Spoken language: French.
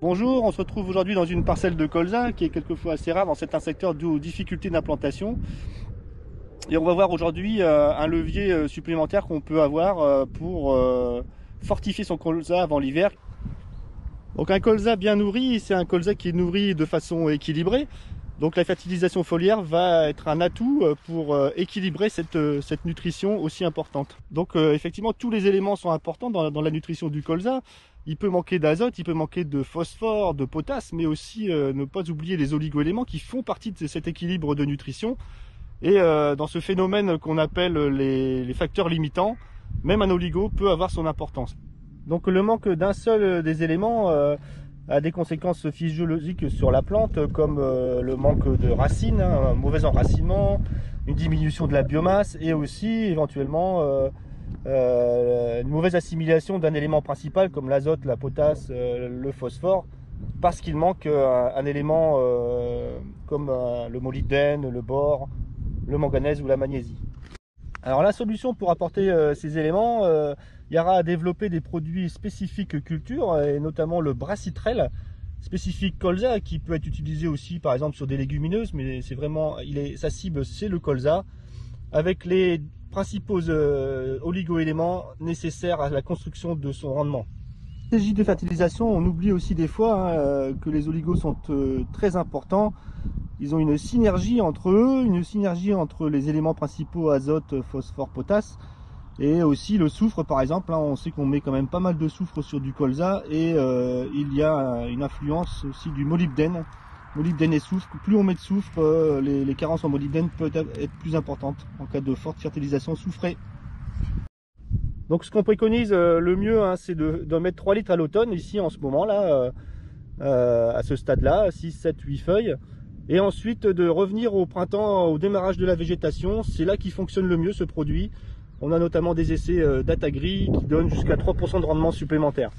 Bonjour, on se retrouve aujourd'hui dans une parcelle de colza qui est quelquefois assez rare dans certains secteurs dû aux difficultés d'implantation. Et on va voir aujourd'hui un levier supplémentaire qu'on peut avoir pour fortifier son colza avant l'hiver. Donc un colza bien nourri, c'est un colza qui est nourri de façon équilibrée. Donc la fertilisation foliaire va être un atout pour équilibrer cette nutrition aussi importante. Donc effectivement, tous les éléments sont importants dans la nutrition du colza. Il peut manquer d'azote, il peut manquer de phosphore, de potasse, mais aussi ne pas oublier les oligo-éléments qui font partie de cet équilibre de nutrition. Et dans ce phénomène qu'on appelle les facteurs limitants, même un oligo peut avoir son importance. Donc le manque d'un seul des éléments a des conséquences physiologiques sur la plante, comme le manque de racines, un mauvais enracinement, une diminution de la biomasse et aussi éventuellement une mauvaise assimilation d'un élément principal comme l'azote, la potasse, le phosphore, parce qu'il manque un élément comme le molybdène, le bore, le manganèse ou la magnésie. Alors la solution pour apporter ces éléments, il y aura à développer des produits spécifiques culture, et notamment le brassitrel spécifique colza, qui peut être utilisé aussi par exemple sur des légumineuses, mais c'est vraiment, sa cible c'est le colza, avec les principaux oligo-éléments nécessaires à la construction de son rendement. Stratégie de fertilisation, on oublie aussi des fois que les oligos sont très importants. Ils ont une synergie entre eux, une synergie entre les éléments principaux azote, phosphore, potasse, et aussi le soufre par exemple. On sait qu'on met quand même pas mal de soufre sur du colza, et il y a une influence aussi du molybdène. Molybdène et soufre, plus on met de soufre, les carences en molybdène peuvent être plus importantes en cas de forte fertilisation soufrée. Donc ce qu'on préconise le mieux, c'est d'en mettre 3 litres à l'automne, ici en ce moment là, à ce stade là, 6, 7, 8 feuilles. Et ensuite de revenir au printemps, au démarrage de la végétation, c'est là qu'il fonctionne le mieux ce produit. On a notamment des essais d'Atagri qui donnent jusqu'à 3% de rendement supplémentaire.